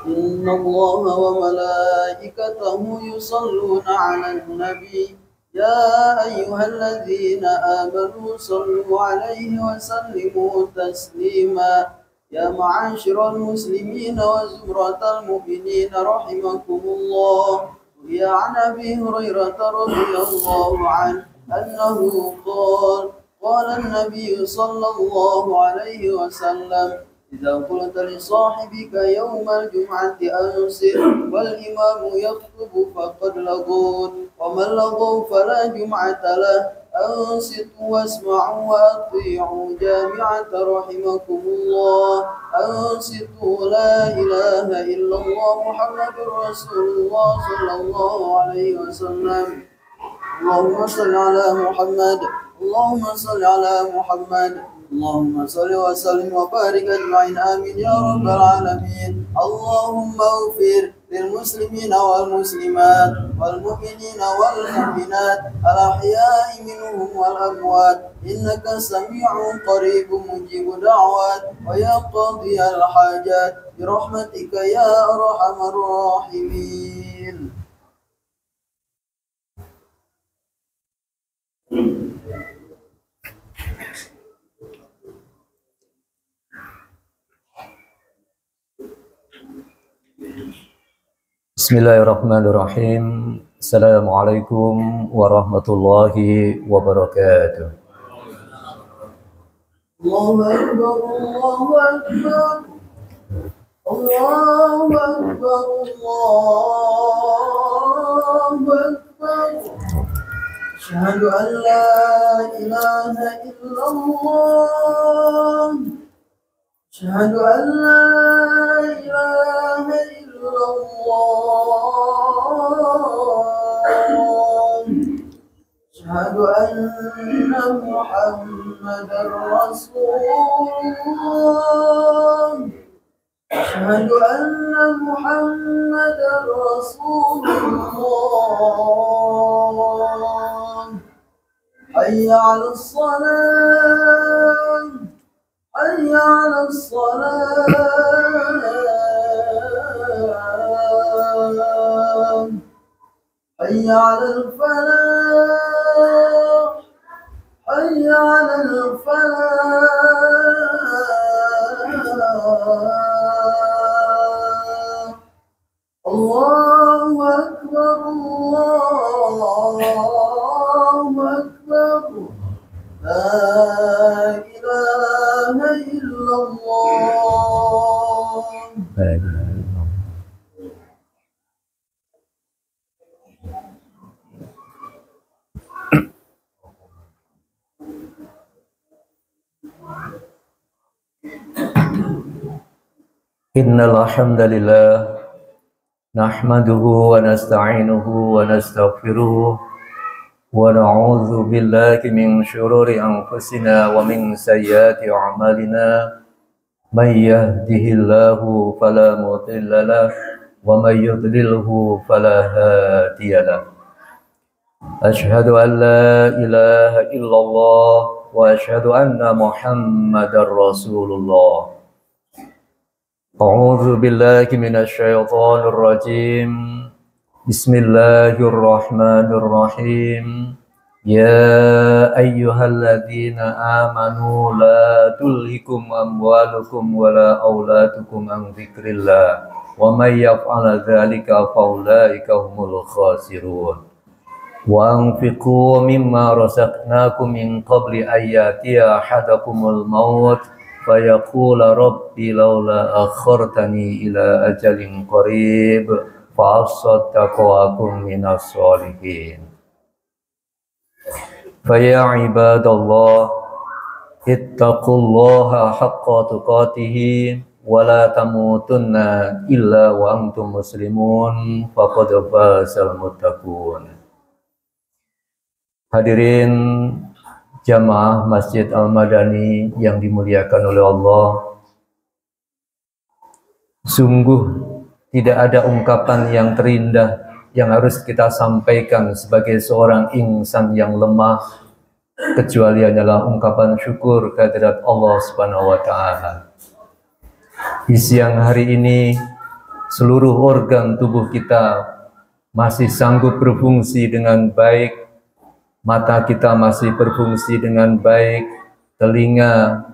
إن الله وملائكته يصلون على النبي يا أيها الذين آمنوا صلوا عليه وسلموا تسليما يا معاشر المسلمين وزمرة المؤمنين رحمكم الله. روي عن أبي هريرة رضي الله عنه أنه قال النبي صلى الله عليه وسلم إذا قلت لصاحبك يوم الجمعة أنصت والإمام يخطب فقد لغوت ومن لغوا فلا جمعة له أنصتوا واسمعوا وأطيعوا جامعة رحمكم الله. أنصتوا لا إله إلا الله محمد رسول الله صلى الله عليه وسلم. اللهم صل على محمد اللهم صل على محمد اللهم صل وسلم وبارك أجمعين آمين يا رب العالمين. اللهم اغفر للمسلمين والمسلمات والمؤمنين والمؤمنات الأحياء منهم والأموات إنك سميع قريب مجيب دعوات ويا قاضي الحاجات برحمتك يا أرحم الراحمين. Bismillahirrahmanirrahim. Assalamualaikum warahmatullahi wabarakatuh. Allahu Akbar, Allahu Akbar, Allahu Akbar, Allahu Akbar. Asyhadu an la ilaha illallah. Asyhadu an la ilaha illallah. Asyhadu anna Muhammadar Rasulullah. Asyhadu anna Muhammadar Rasulullah. Hayya 'alas salam. حي على الصلاة. حي على الفلاح. حي على الفلاح. الله أكبر الله أكبر لا إله إلا الله. Innal hamdalillah nahmaduhu wa nasta'inuhu wa nastaghfiruh wa na'udzu billahi min syururi anfusina wa min sayyiati a'malina. May yahdihillahu fala mudilla lahu wa may yudlilhu fala hadiya lahu. Asyhadu an la ilaha illallah wa asyhadu anna Muhammadar Rasulullah. A'udzu billahi minasy syaithanir rajim. Bismillahirrahmanirrahim. Ya ayyuhalladzina amanu la tulhikum amwalukum wala auladukum an dzikrillah wa may yaf'al dzalika faulaika humul khasirun. Wa anfiqu mimma razaqnakum min qabli ayyatiya ahadakumul maut fayaqula rabbi laula akhartani ila ajalin qarib fa asaddaqu wa akum minas sholihin. Faya ibadallah ittaqullaha haqqa tuqatih wa la tamutunna illa wa antum muslimun faqad fazal muttaqun. Hadirin jamaah Masjid Al-Madani yang dimuliakan oleh Allah, sungguh tidak ada ungkapan yang terindah yang harus kita sampaikan sebagai seorang insan yang lemah kecuali adalah ungkapan syukur kehadirat Allah Subhanahu wa taala. Di siang hari ini seluruh organ tubuh kita masih sanggup berfungsi dengan baik, mata kita masih berfungsi dengan baik, telinga,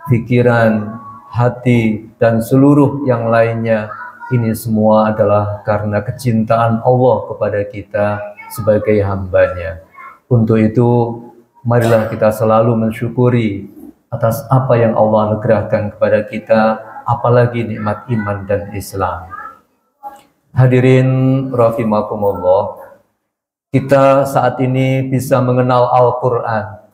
pikiran, hati, dan seluruh yang lainnya. Ini semua adalah karena kecintaan Allah kepada kita sebagai hambanya. Untuk itu, marilah kita selalu mensyukuri atas apa yang Allah anugerahkan kepada kita, apalagi nikmat iman dan Islam. Hadirin rahimakumullah, kita saat ini bisa mengenal Al-Quran.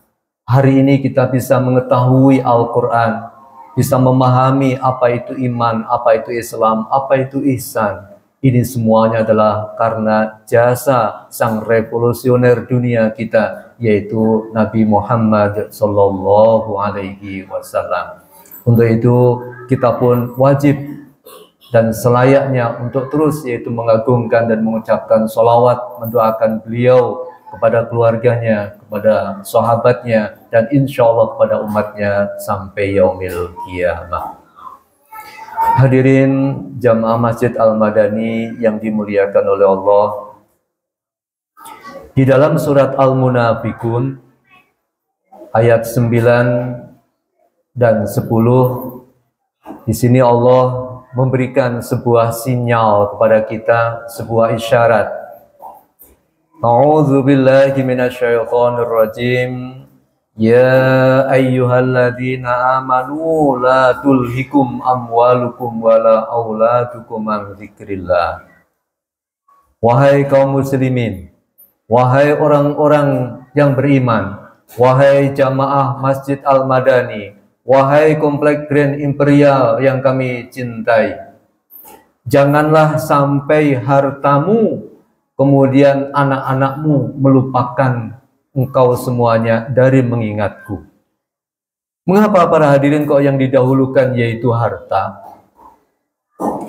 Hari ini kita bisa mengetahui Al-Quran, bisa memahami apa itu iman, apa itu Islam, apa itu ihsan. Ini semuanya adalah karena jasa sang revolusioner dunia kita, yaitu Nabi Muhammad Sallallahu Alaihi Wasallam. Untuk itu kita pun wajib dan selayaknya untuk terus yaitu mengagungkan dan mengucapkan sholawat, mendoakan beliau kepada keluarganya, kepada sahabatnya, dan insya Allah kepada umatnya sampai yaumil qiyamah. Hadirin jamaah Masjid Al-Madani yang dimuliakan oleh Allah, di dalam surat Al-Munafikun ayat 9 dan 10, di sini Allah memberikan sebuah sinyal kepada kita, sebuah isyarat. A'udzu billahi minasyaitonir rajim. Ya ayyuhalladzina amanu la tulhikum amwalukum wala auladukum an dzikrillah. Wahai kaum muslimin, wahai orang-orang yang beriman, wahai jamaah Masjid Al-Madani, wahai komplek Grand Imperial yang kami cintai, janganlah sampai hartamu kemudian anak-anakmu melupakan engkau semuanya dari mengingatku. Mengapa para hadirin kok yang didahulukan yaitu harta?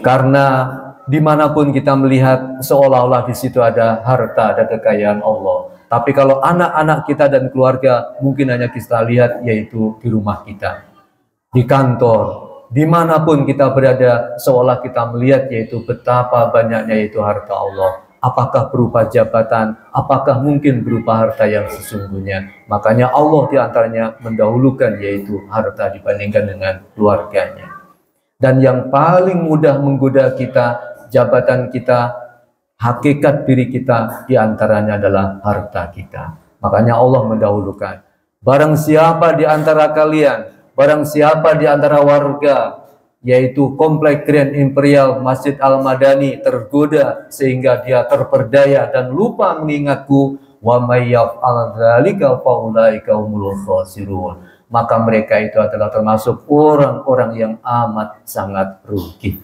Karena dimanapun kita melihat seolah-olah di situ ada harta, ada kekayaan Allah. Tapi kalau anak-anak kita dan keluarga mungkin hanya kita lihat yaitu di rumah kita, di kantor, dimanapun kita berada seolah kita melihat yaitu betapa banyaknya yaitu harta Allah. Apakah berupa jabatan, apakah mungkin berupa harta yang sesungguhnya. Makanya Allah diantaranya mendahulukan yaitu harta dibandingkan dengan keluarganya. Dan yang paling mudah menggoda kita, jabatan kita, hakikat diri kita diantaranya adalah harta kita. Makanya Allah mendahulukan. Barang siapa di antara kalian, barang siapa di antara warga, yaitu komplek Grand Imperial Masjid Al-Madani tergoda sehingga dia terperdaya dan lupa mengingatku, wa may yaf'al dzalika fa ulaika humul khasirun, maka mereka itu adalah termasuk orang-orang yang amat sangat rugi.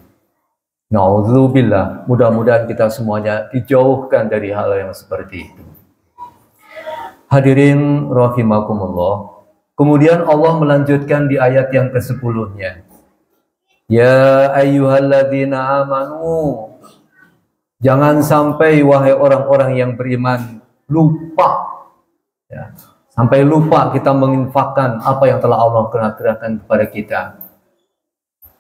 Na'udzubillah, mudah-mudahan kita semuanya dijauhkan dari hal yang seperti itu. Hadirin rahimakumullah. Kemudian Allah melanjutkan di ayat yang ke-10-nya. Ya ayyuhalladzina amanu, jangan sampai wahai orang-orang yang beriman lupa, ya, sampai lupa kita menginfakkan apa yang telah Allah kerahkan kepada kita.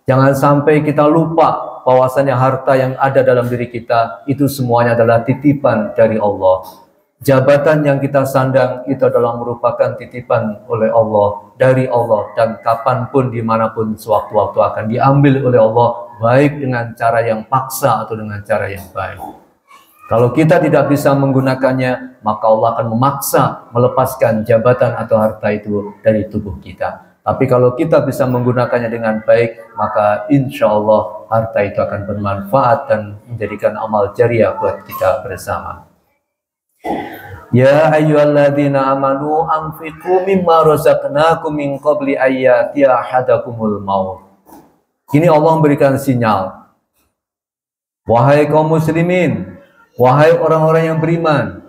Jangan sampai kita lupa bahwasanya harta yang ada dalam diri kita itu semuanya adalah titipan dari Allah. Jabatan yang kita sandang itu adalah merupakan titipan oleh Allah, dari Allah, dan kapanpun dimanapun sewaktu-waktu akan diambil oleh Allah, baik dengan cara yang paksa atau dengan cara yang baik. Kalau kita tidak bisa menggunakannya, maka Allah akan memaksa melepaskan jabatan atau harta itu dari tubuh kita. Tapi kalau kita bisa menggunakannya dengan baik, maka insya Allah harta itu akan bermanfaat dan menjadikan amal jariah buat kita bersama. Ya ayyuhalladzina amanu anfiqu mimma razaqnakum min qabli ayyatiya ahadakumul maut. Ini Allah memberikan sinyal. Wahai kaum muslimin, wahai orang-orang yang beriman,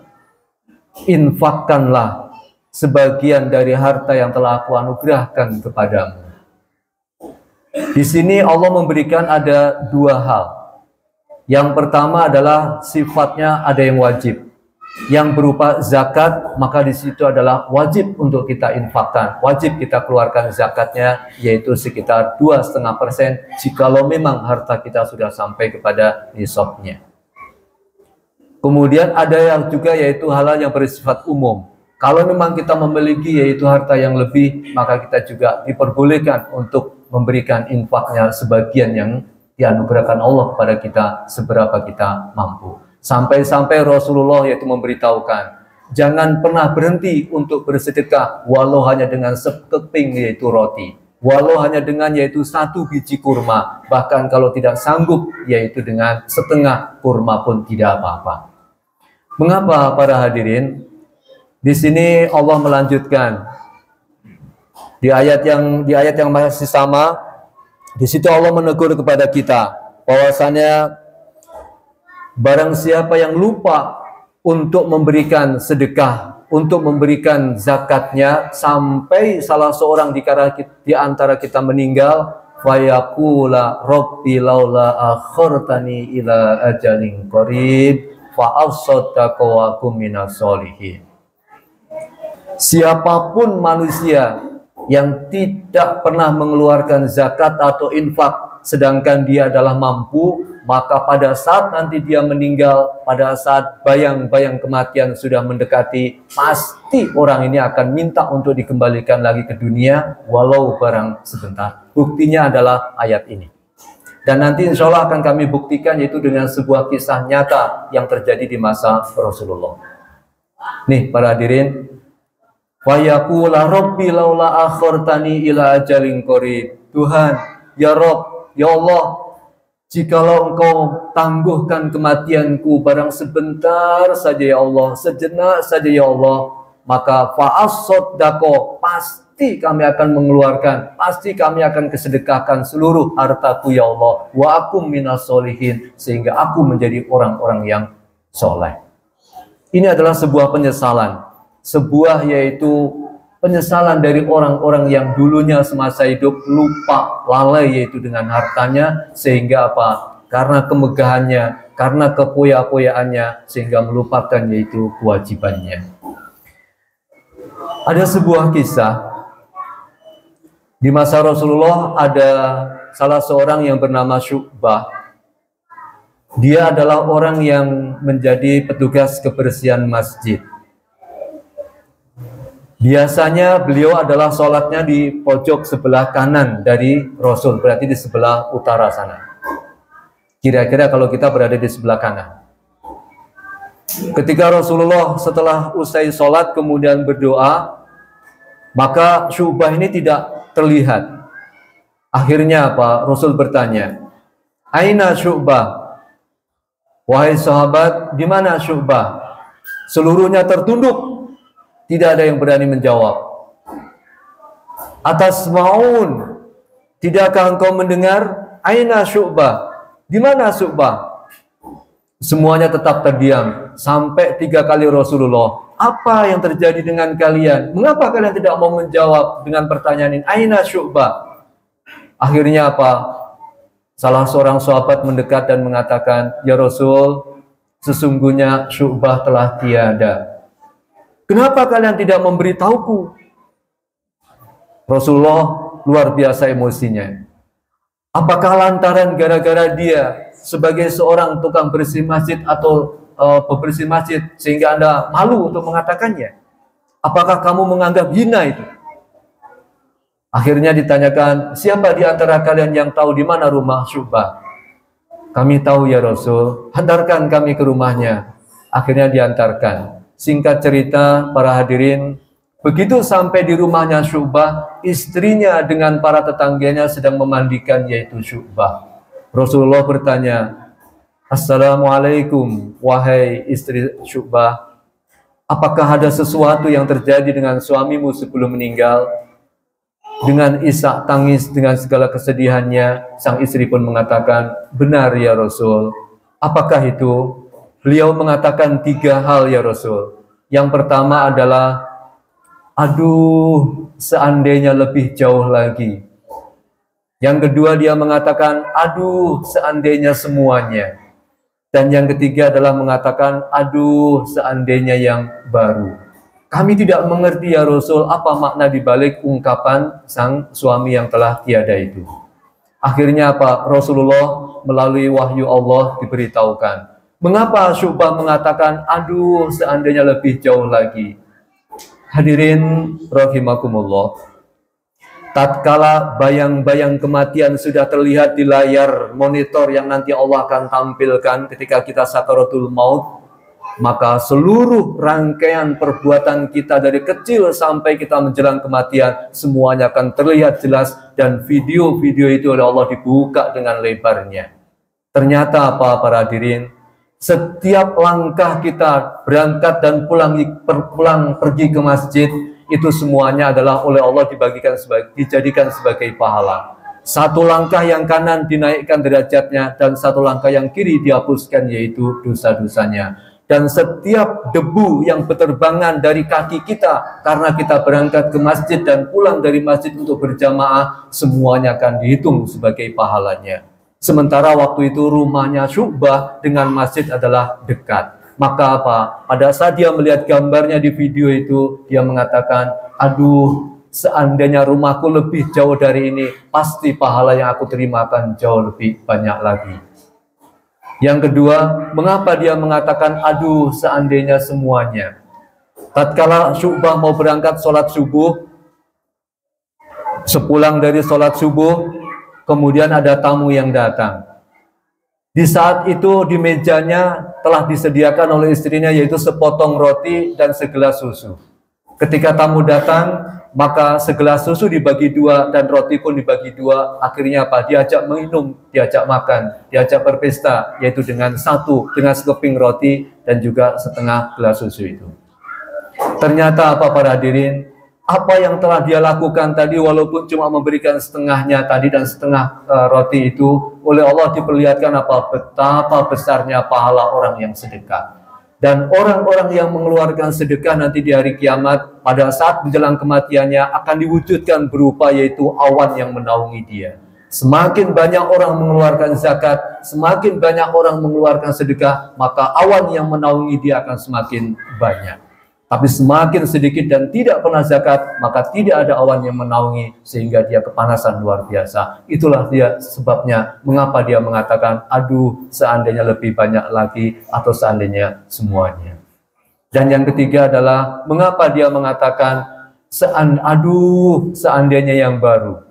infakkanlah sebagian dari harta yang telah aku anugerahkan kepadamu. Di sini Allah memberikan ada dua hal. Yang pertama adalah sifatnya ada yang wajib. yang berupa zakat, maka di situ adalah wajib untuk kita infakkan, wajib kita keluarkan zakatnya, yaitu sekitar 2,5% jikalau memang harta kita sudah sampai kepada nisabnya. Kemudian ada yang juga yaitu hal yang bersifat umum. Kalau memang kita memiliki yaitu harta yang lebih, maka kita juga diperbolehkan untuk memberikan infaknya sebagian yang dianugerahkan Allah kepada kita seberapa kita mampu. Sampai-sampai Rasulullah yaitu memberitahukan, jangan pernah berhenti untuk bersedekah walau hanya dengan sekeping yaitu roti, walau hanya dengan yaitu 1 biji kurma, bahkan kalau tidak sanggup yaitu dengan setengah kurma pun tidak apa-apa. Mengapa para hadirin? Di sini Allah melanjutkan di ayat yang masih sama. Di situ Allah menegur kepada kita bahwasanya barang siapa yang lupa untuk memberikan sedekah, untuk memberikan zakatnya, sampai salah seorang di antara kita meninggal, fayaqula rabbi laula akhartani ila ajalin qarib fa asaddaqa wa kum minas sholihin. Siapapun manusia yang tidak pernah mengeluarkan zakat atau infak sedangkan dia adalah mampu, maka pada saat nanti dia meninggal, pada saat bayang-bayang kematian sudah mendekati, pasti orang ini akan minta untuk dikembalikan lagi ke dunia walau barang sebentar. Buktinya adalah ayat ini. Dan nanti insya Allah akan kami buktikan yaitu dengan sebuah kisah nyata yang terjadi di masa Rasulullah. Nih para hadirin, wa yaqula rabbi laula akhartani ila ajalin qarib. Tuhan, ya Rabb, ya Allah, jikalau Engkau tangguhkan kematianku barang sebentar saja ya Allah, sejenak saja ya Allah, maka fa'as-soddaqo, pasti kami akan mengeluarkan, pasti kami akan kesedekahkan seluruh hartaku ya Allah, wa akum minas sholihin, sehingga aku menjadi orang-orang yang soleh. Ini adalah sebuah penyesalan, sebuah yaitu penyesalan dari orang-orang yang dulunya semasa hidup lupa, lalai yaitu dengan hartanya, sehingga apa? Karena kemegahannya, karena kepoya-poyaannya, sehingga melupakan yaitu kewajibannya. Ada sebuah kisah di masa Rasulullah, ada salah seorang yang bernama Syu'bah. Dia adalah orang yang menjadi petugas kebersihan masjid. Biasanya beliau adalah sholatnya di pojok sebelah kanan dari Rasul, berarti di sebelah utara sana. Kira-kira kalau kita berada di sebelah kanan. Ketika Rasulullah setelah usai sholat kemudian berdoa, maka Syu'bah ini tidak terlihat. Akhirnya apa? Rasul bertanya, Aina Syu'bah? Wahai sahabat, di mana Syu'bah? Seluruhnya tertunduk. Tidak ada yang berani menjawab. Atas maun, tidakkah engkau mendengar? Aina Syu'bah? Di mana Syu'bah? Semuanya tetap terdiam. Sampai 3 kali Rasulullah, apa yang terjadi dengan kalian? Mengapa kalian tidak mau menjawab dengan pertanyaan ini? Aina Syu'bah? Akhirnya apa? Salah seorang sahabat mendekat dan mengatakan, ya Rasul, sesungguhnya Syu'bah telah tiada. Kenapa kalian tidak memberitahuku? Rasulullah luar biasa emosinya. Apakah lantaran gara-gara dia sebagai seorang tukang bersih masjid atau pembersih masjid sehingga Anda malu untuk mengatakannya? Apakah kamu menganggap hina itu? Akhirnya ditanyakan, siapa di antara kalian yang tahu di mana rumah Syu'bah? Kami tahu ya Rasul, hantarkan kami ke rumahnya. Akhirnya diantarkan. Singkat cerita, para hadirin, begitu sampai di rumahnya Syu'bah, istrinya dengan para tetangganya sedang memandikan yaitu Syu'bah. Rasulullah bertanya, Assalamualaikum, wahai istri Syu'bah, apakah ada sesuatu yang terjadi dengan suamimu sebelum meninggal? Dengan isak tangis, dengan segala kesedihannya, sang istri pun mengatakan, benar ya Rasul. Apakah itu? Beliau mengatakan 3 hal ya Rasul. Yang pertama adalah, aduh, seandainya lebih jauh lagi. Yang kedua dia mengatakan, aduh, seandainya semuanya. Dan yang ketiga adalah mengatakan, aduh seandainya yang baru. Kami tidak mengerti ya Rasul, apa makna dibalik ungkapan sang suami yang telah tiada itu. Akhirnya apa? Rasulullah melalui wahyu Allah diberitahukan. Mengapa Syu'bah mengatakan, aduh seandainya lebih jauh lagi. Hadirin rahimakumullah, tatkala bayang-bayang kematian sudah terlihat di layar monitor yang nanti Allah akan tampilkan ketika kita sakaratul maut, maka seluruh rangkaian perbuatan kita dari kecil sampai kita menjelang kematian semuanya akan terlihat jelas, dan video-video itu oleh Allah dibuka dengan lebarnya. Ternyata apa para hadirin? Setiap langkah kita berangkat dan pulang pergi ke masjid, itu semuanya adalah oleh Allah dijadikan sebagai pahala. Satu langkah yang kanan dinaikkan derajatnya, dan satu langkah yang kiri dihapuskan, yaitu dosa-dosanya. Dan setiap debu yang berterbangan dari kaki kita karena kita berangkat ke masjid dan pulang dari masjid untuk berjamaah, semuanya akan dihitung sebagai pahalanya. Sementara waktu itu rumahnya Syu'bah dengan masjid adalah dekat. Maka apa? Pada saat dia melihat gambarnya di video itu, dia mengatakan, aduh seandainya rumahku lebih jauh dari ini, pasti pahala yang aku terima akan jauh lebih banyak lagi. Yang kedua, mengapa dia mengatakan aduh seandainya semuanya? Tatkala Syu'bah mau berangkat sholat subuh, sepulang dari sholat subuh, kemudian ada tamu yang datang. Di saat itu di mejanya telah disediakan oleh istrinya, yaitu sepotong roti dan segelas susu. Ketika tamu datang, maka segelas susu dibagi dua dan roti pun dibagi dua. Akhirnya apa? Diajak minum, diajak makan, diajak berpesta, yaitu dengan sekeping roti dan juga setengah gelas susu itu. Ternyata apa para hadirin? Apa yang telah dia lakukan tadi, walaupun cuma memberikan setengahnya tadi dan setengah roti itu, oleh Allah diperlihatkan apa? Betapa besarnya pahala orang yang sedekah. Dan orang-orang yang mengeluarkan sedekah nanti di hari kiamat, pada saat menjelang kematiannya akan diwujudkan berupa yaitu awan yang menaungi dia. Semakin banyak orang mengeluarkan zakat, semakin banyak orang mengeluarkan sedekah, maka awan yang menaungi dia akan semakin banyak. Tapi semakin sedikit dan tidak pernah zakat, maka tidak ada awan yang menaungi sehingga dia kepanasan luar biasa. Itulah dia sebabnya mengapa dia mengatakan aduh seandainya lebih banyak lagi atau seandainya semuanya. Dan yang ketiga adalah mengapa dia mengatakan aduh seandainya yang baru.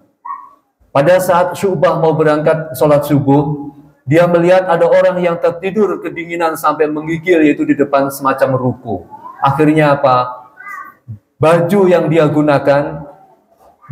Pada saat Syu'bah mau berangkat sholat subuh, dia melihat ada orang yang tertidur kedinginan sampai menggigil, yaitu di depan semacam ruko. Akhirnya apa? Baju yang dia gunakan,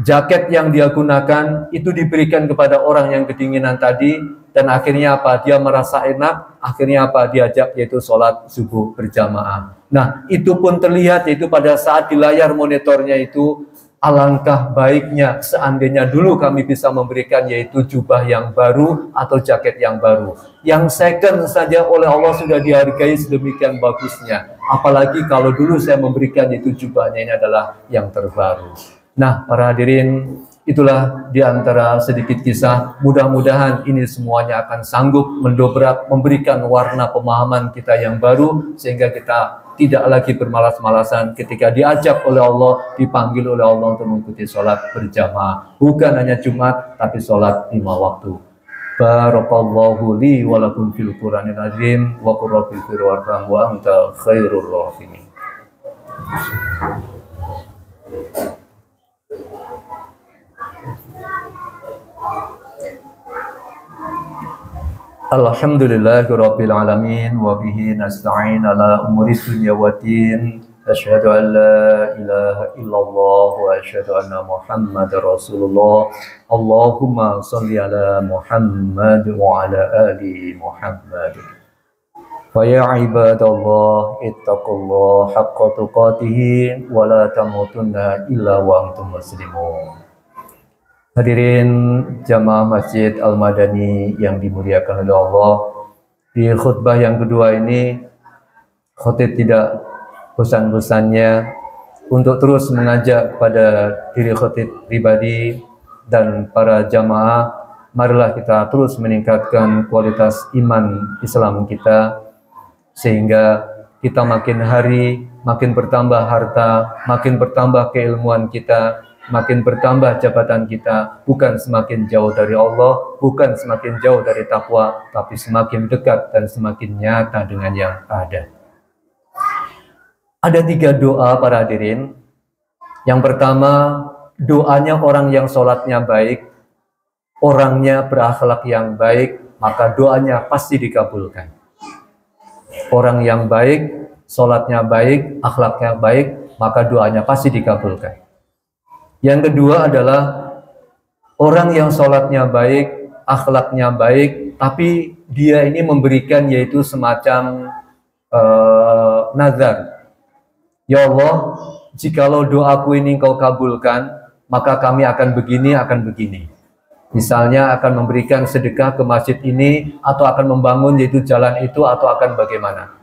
jaket yang dia gunakan itu diberikan kepada orang yang kedinginan tadi, dan akhirnya apa? Dia merasa enak, akhirnya apa? Diajak yaitu sholat subuh berjamaah. Nah, itu pun terlihat yaitu pada saat di layar monitornya itu, alangkah baiknya seandainya dulu kami bisa memberikan yaitu jubah yang baru atau jaket yang baru. Yang second saja oleh Allah sudah dihargai sedemikian bagusnya. Apalagi kalau dulu saya memberikan yaitu jubahnya ini adalah yang terbaru. Nah, para hadirin, itulah diantara sedikit kisah. Mudah-mudahan ini semuanya akan sanggup mendobrak, memberikan warna pemahaman kita yang baru, sehingga kita tidak lagi bermalas-malasan ketika diajak oleh Allah, dipanggil oleh Allah untuk mengikuti sholat berjamaah. Bukan hanya Jumat, tapi sholat 5 waktu. Barakallahu li wa lakum fil Qur'anil azim wa qur rabbil fir warham wa anta khairur rahimin. Alhamdulillahirabbil alamin wa bihi nasta'in ala umuri dunya waddin. Asyhadu an la ilaha illallah wa asyhadu anna Muhammadar Rasulullah. Allahumma shalli ala Muhammad wa ala ali Muhammad. Wa ya ibadallah ittaqullah haqqa tuqatih wa la tamutunna illa wa antum muslimun. Hadirin jamaah Masjid Al-Madani yang dimuliakan oleh Allah, di khutbah yang kedua ini khatib tidak bosan-bosannya untuk terus mengajak kepada diri khatib pribadi dan para jamaah marilah kita terus meningkatkan kualitas iman Islam kita, sehingga kita makin hari makin bertambah harta, makin bertambah keilmuan kita, makin bertambah jabatan kita, bukan semakin jauh dari Allah, bukan semakin jauh dari takwa, tapi semakin dekat dan semakin nyata dengan yang ada. Ada 3 doa para hadirin. Yang pertama, doanya orang yang sholatnya baik, orangnya berakhlak yang baik, maka doanya pasti dikabulkan. Orang yang baik, sholatnya baik, akhlaknya baik, maka doanya pasti dikabulkan. Yang kedua adalah orang yang sholatnya baik, akhlaknya baik, tapi dia ini memberikan yaitu semacam nazar. Ya Allah, jikalau doaku ini Engkau kabulkan, maka kami akan begini, akan begini. Misalnya akan memberikan sedekah ke masjid ini, atau akan membangun yaitu jalan itu, atau akan bagaimana.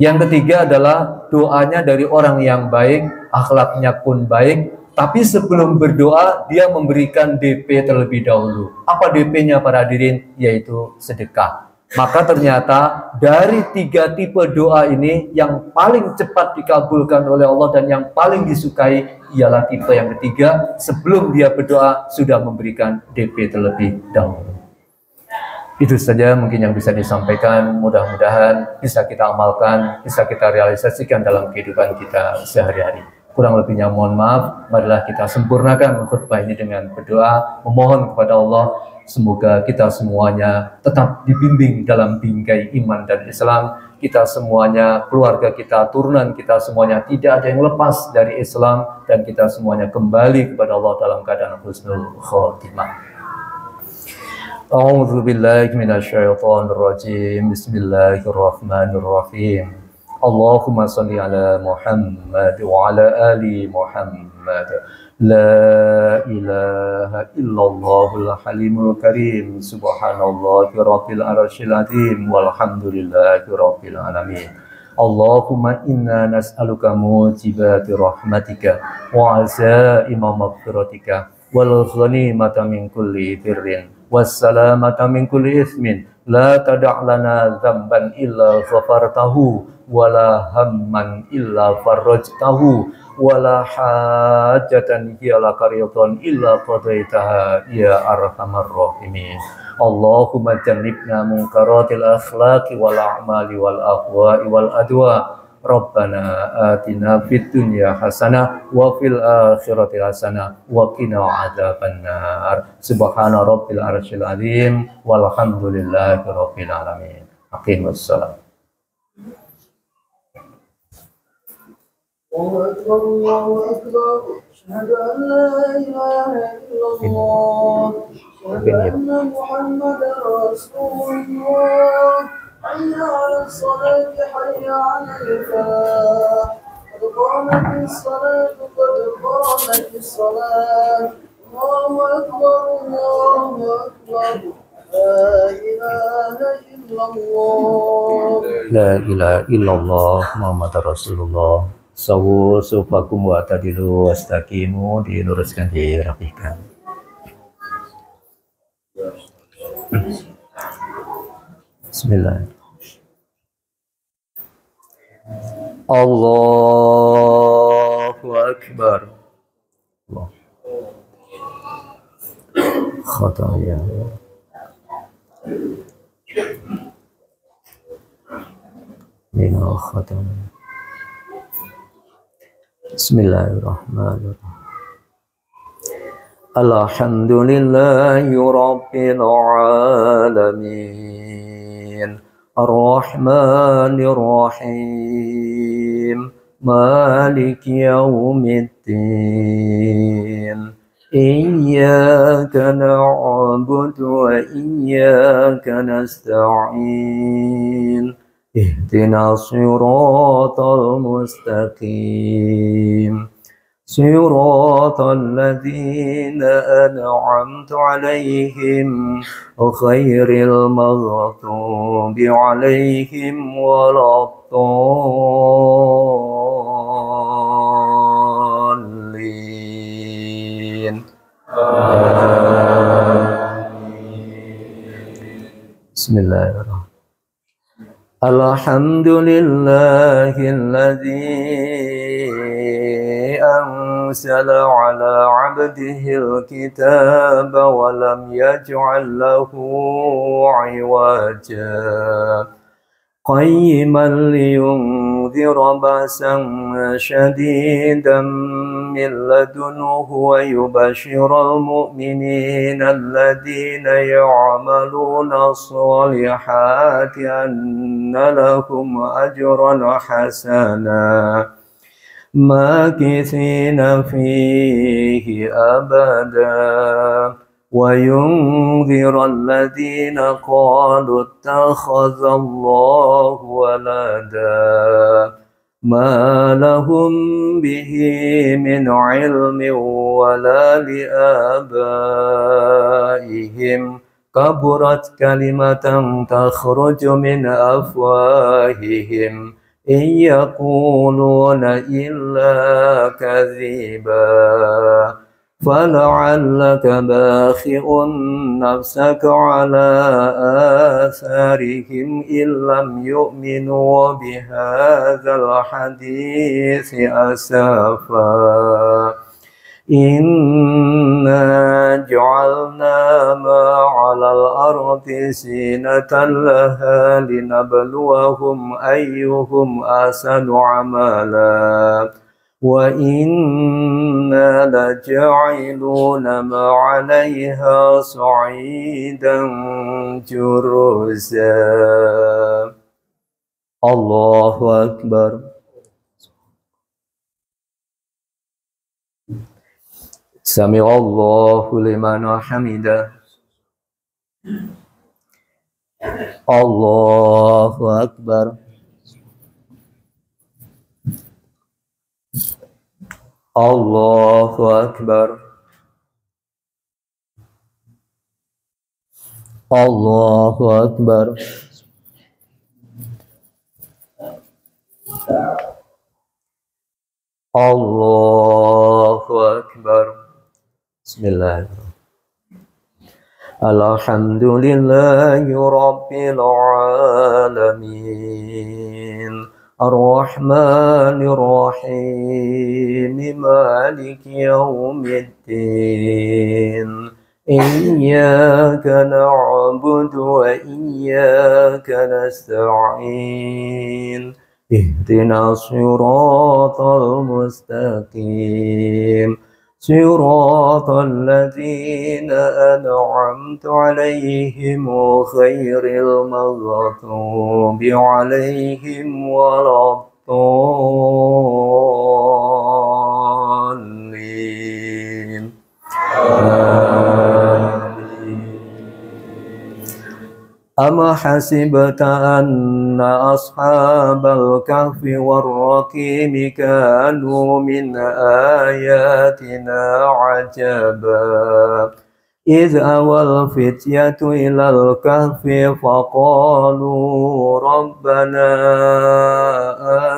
Yang ketiga adalah doanya dari orang yang baik, akhlaknya pun baik, tapi sebelum berdoa dia memberikan DP terlebih dahulu. Apa DP-nya para hadirin? Yaitu sedekah. Maka ternyata dari 3 tipe doa ini yang paling cepat dikabulkan oleh Allah dan yang paling disukai ialah tipe yang ketiga, sebelum dia berdoa sudah memberikan DP terlebih dahulu. Itu saja mungkin yang bisa disampaikan, mudah-mudahan bisa kita amalkan, bisa kita realisasikan dalam kehidupan kita sehari-hari. Kurang lebihnya mohon maaf, marilah kita sempurnakan khutbah ini dengan berdoa, memohon kepada Allah, semoga kita semuanya tetap dibimbing dalam bingkai iman dan Islam, kita semuanya, keluarga kita, turunan kita semuanya tidak ada yang lepas dari Islam, dan kita semuanya kembali kepada Allah dalam keadaan husnul khotimah. A'udzu billahi minasyaitonir rajim. Bismillahirrahmanirrahim. Allahumma shalli ala Muhammad wa ala ali Muhammad. La ilaha illallahul halimul karim. Subhanallahi rabbil arsyil azim. Walhamdulillahi rabbil alamin. Allahumma inna nas'aluka mujibati rahmatika wa azaima maghfiratika wal ghanimata min kulli birrin wassalamata min kulli ismin la tada' lana dzamban illa ghafartahu wala hamman illa farajtahu wala hajatan hiya laka ridwan illa qadaitaha ya arhamar rahimin. Allahumma jannibna munkaratil akhlaqi wal a'mali wal ahwa'i wal adwa. Rabbana atina fid dunya hasanah wa fil akhirati hasanah wa qina adzabannar. Subhana rabbil arsyil azim walhamdulillahi rabbil alamin. Aqimus shalah. الله أكبر الله أكبر أشهد أن لا إله إلا الله أشهد أن محمدا رسول الله حي على الصلاة حي على الفلاح قد قامت الصلاة قد قامت الصلاة الله أكبر الله أكبر لا إله إلا الله La ilaha illallah Muhammadar Rasulullah. Sawu sufakum wa tadilu wastaqimu, diluruskan, dirapihkan. Bismillah. Allahu Akbar. Allah. Khataya. Minal khataya. Bismillahirrahmanirrahim. Alhamdulillahi rabbil alamin. Ar-Rahmanir Rahim. Maliki yaumiddin. Iyyaka na'budu wa iyyaka nasta'in. اهدنا الصراط المستقيم صراط الذين أنعمت عليهم غير المغضوب عليهم ولا الضالين. Bismillahirrahmanirrahim. Alhamdulillahilladzi anzala ala abdihil kitaba wa lam yaj'al lahu 'iwaja qayyiman liyunzira ba'san shadidan min ladunhu wa yubashshiral mu'minina alladhina ya'maluna as-solihati anna lahum ajran hasana makithina fihi abada وينذر الذين قالوا اتخذ الله ولدا ما لهم به من علم ولا لآبائهم كبرت كلمة تخرج من أفواههم إن يقولون إلا كذبا فلعلك باخع نفسك على آثارهم إن لم يؤمنوا بهذا الحديث أسفا إنا جعلنا ما على الأرض زينة لها لنبلوهم أيهم أحسن عملا وإنا لجاعلون ما عليها صعيدا جرزا الله أكبر سمع الله لمن حمده الله أكبر الله أكبر الله أكبر الله أكبر بسم الله الحمد لله رب العالمين الرحمن الرحيم مالك يوم الدين إياك نعبد وإياك نستعين اهدنا الصراط المستقيم صراط الذين أنعمت عليهم غير المغضوب عليهم ولا الضالين أما حسبت أن أصحاب الكهف والرقيم كانوا من آياتنا عجبا إذ أوى الفتية إلى الكهف فقالوا ربنا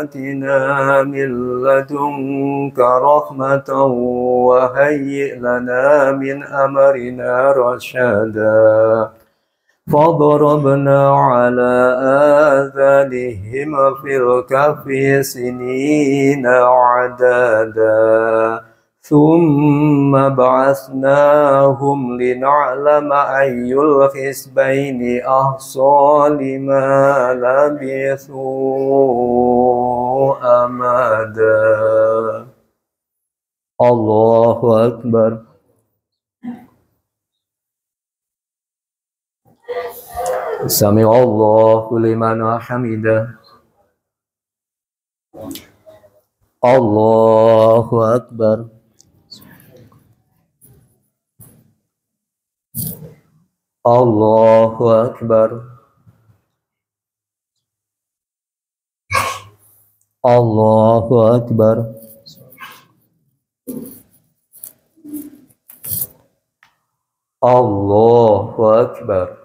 آتنا من لدنك رحمة وهيئ لنا من أمرنا رشدا فضربنا على آذانهم في الكهف سنين عددا ثم بعثناهم لنعلم أي الحزبين أحصى لما لبثوا أمدا الله أكبر سمع الله لمن حمده الله أكبر الله أكبر الله أكبر الله أكبر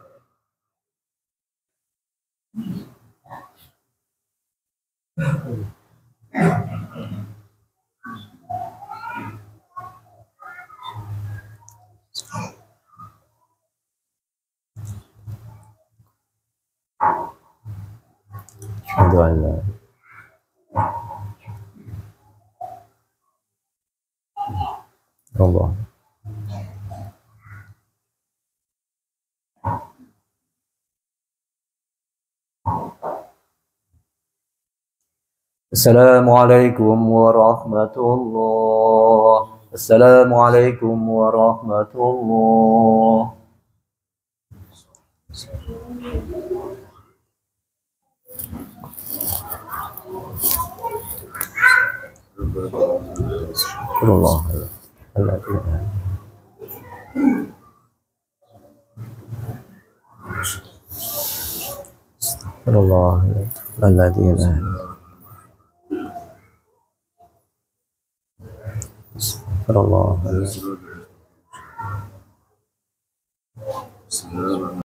Asyhadu an la Allah. Assalamualaikum warahmatullahi. Assalamualaikum warahmatullahi. Allah. Allah. Allah.